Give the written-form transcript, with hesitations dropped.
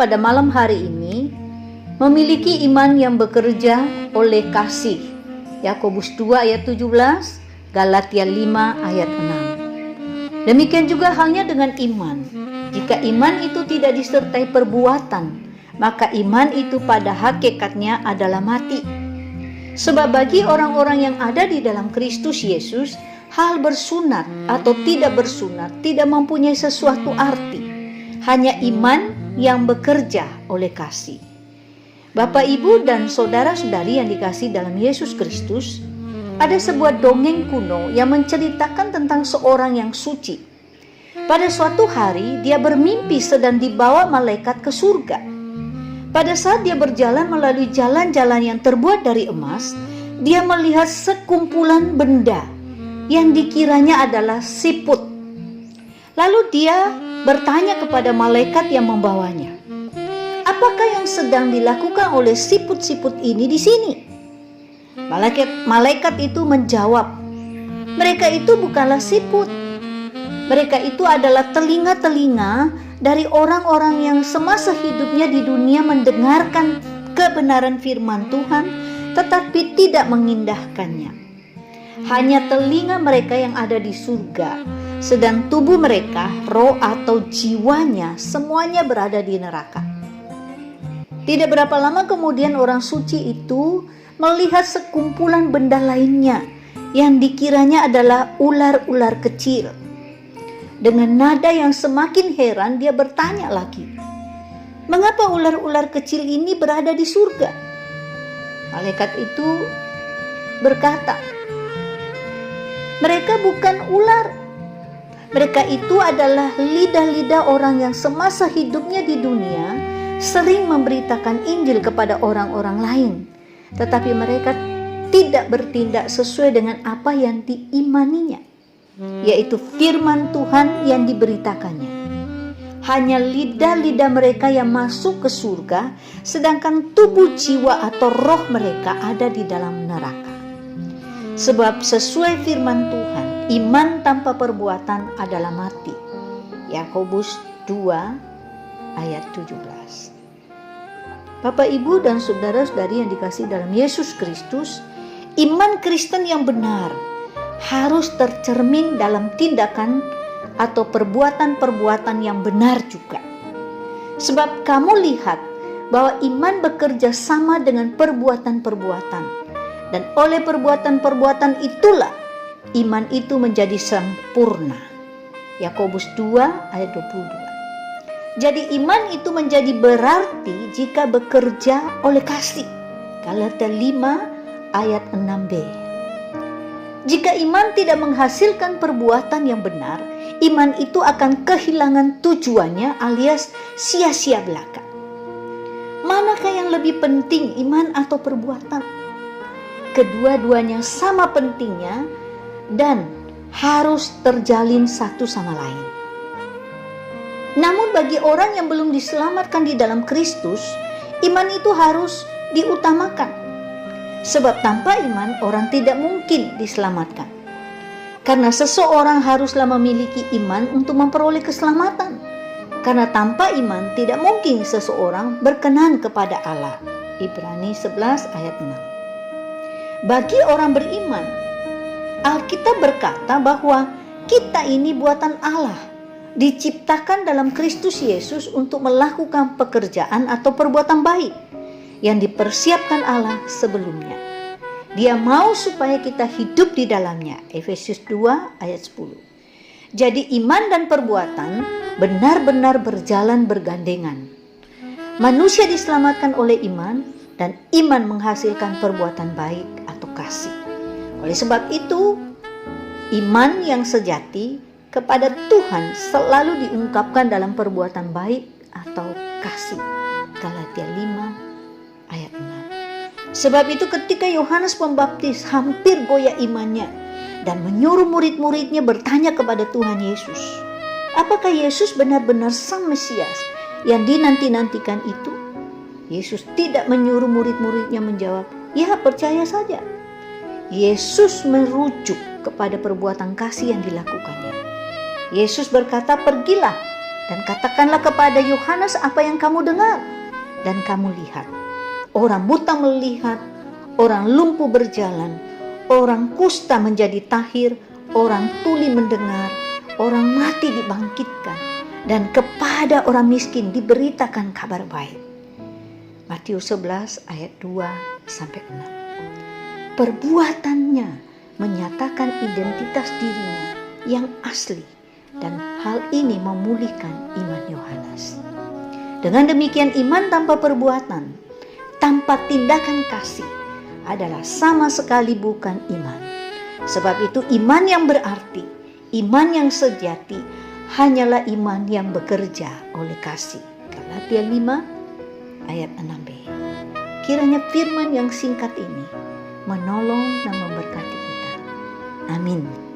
pada malam hari ini memiliki iman yang bekerja oleh kasih. Yakobus 2 ayat 17, Galatia 5 ayat 6. Demikian juga halnya dengan iman. Jika iman itu tidak disertai perbuatan, maka iman itu pada hakikatnya adalah mati. Sebab bagi orang-orang yang ada di dalam Kristus Yesus, hal bersunat atau tidak bersunat tidak mempunyai sesuatu arti. Hanya iman yang bekerja oleh kasih. Bapak, Ibu, dan saudara-saudari yang dikasihi dalam Yesus Kristus, ada sebuah dongeng kuno yang menceritakan tentang seorang yang suci. Pada suatu hari, dia bermimpi sedang dibawa malaikat ke surga. Pada saat dia berjalan melalui jalan-jalan yang terbuat dari emas, dia melihat sekumpulan benda yang dikiranya adalah siput. Lalu dia bertanya kepada malaikat yang membawanya, "Apakah yang sedang dilakukan oleh siput-siput ini di sini?" Malaikat itu menjawab, "Mereka itu bukanlah siput. Mereka itu adalah telinga-telinga dari orang-orang yang semasa hidupnya di dunia mendengarkan kebenaran firman Tuhan, tetapi tidak mengindahkannya. Hanya telinga mereka yang ada di surga, sedang tubuh mereka, roh atau jiwanya, semuanya berada di neraka." Tidak berapa lama kemudian orang suci itu melihat sekumpulan benda lainnya yang dikiranya adalah ular-ular kecil. Dengan nada yang semakin heran dia bertanya lagi, "Mengapa ular-ular kecil ini berada di surga?" Malaikat itu berkata, "Mereka bukan ular. Mereka itu adalah lidah-lidah orang yang semasa hidupnya di dunia sering memberitakan Injil kepada orang-orang lain, tetapi mereka tidak bertindak sesuai dengan apa yang diimaninya, yaitu firman Tuhan yang diberitakannya. Hanya lidah-lidah mereka yang masuk ke surga, sedangkan tubuh jiwa atau roh mereka ada di dalam neraka. Sebab sesuai firman Tuhan, iman tanpa perbuatan adalah mati." Yakobus 2 ayat 17. Bapak, Ibu, dan saudara-saudari yang dikasihi dalam Yesus Kristus, iman Kristen yang benar harus tercermin dalam tindakan atau perbuatan-perbuatan yang benar juga. Sebab kamu lihat bahwa iman bekerja sama dengan perbuatan-perbuatan, dan oleh perbuatan-perbuatan itulah iman itu menjadi sempurna. Yakobus 2 ayat 22. Jadi iman itu menjadi berarti jika bekerja oleh kasih. Galatia 5 ayat 6b. Jika iman tidak menghasilkan perbuatan yang benar, iman itu akan kehilangan tujuannya alias sia-sia belaka. Manakah yang lebih penting, iman atau perbuatan? Kedua-duanya sama pentingnya dan harus terjalin satu sama lain. Namun bagi orang yang belum diselamatkan di dalam Kristus, iman itu harus diutamakan. Sebab tanpa iman orang tidak mungkin diselamatkan. Karena seseorang haruslah memiliki iman untuk memperoleh keselamatan. Karena tanpa iman tidak mungkin seseorang berkenan kepada Allah. Ibrani 11 ayat 6. Bagi orang beriman, Alkitab berkata bahwa kita ini buatan Allah, diciptakan dalam Kristus Yesus untuk melakukan pekerjaan atau perbuatan baik yang dipersiapkan Allah sebelumnya. Dia mau supaya kita hidup di dalamnya. Efesus 2 ayat 10. Jadi iman dan perbuatan benar-benar berjalan bergandengan. Manusia diselamatkan oleh iman, dan iman menghasilkan perbuatan baik atau kasih. Oleh sebab itu, iman yang sejati kepada Tuhan selalu diungkapkan dalam perbuatan baik atau kasih. Galatia 5 ayat 6. Sebab itu ketika Yohanes Pembaptis hampir goyah imannya dan menyuruh murid-muridnya bertanya kepada Tuhan Yesus, apakah Yesus benar-benar Sang Mesias yang dinanti-nantikan itu? Yesus tidak menyuruh murid-muridnya menjawab, "Ya, percaya saja." Yesus merujuk kepada perbuatan kasih yang dilakukannya. Yesus berkata, "Pergilah Dan katakanlah kepada Yohanes apa yang kamu dengar dan kamu lihat. Orang buta melihat, orang lumpuh berjalan, orang kusta menjadi tahir, orang tuli mendengar, orang mati dibangkitkan, dan kepada orang miskin diberitakan kabar baik. Matius 11 ayat 2-6. Perbuatannya menyatakan identitas dirinya yang asli, dan hal ini memulihkan iman Yohanes. Dengan demikian, iman tanpa perbuatan, tanpa tindakan kasih, adalah sama sekali bukan iman. Sebab itu iman yang berarti, iman yang sejati, hanyalah iman yang bekerja oleh kasih. Galatia 5 ayat 6b. Kiranya firman yang singkat ini menolong dan memberkati kita. Amin.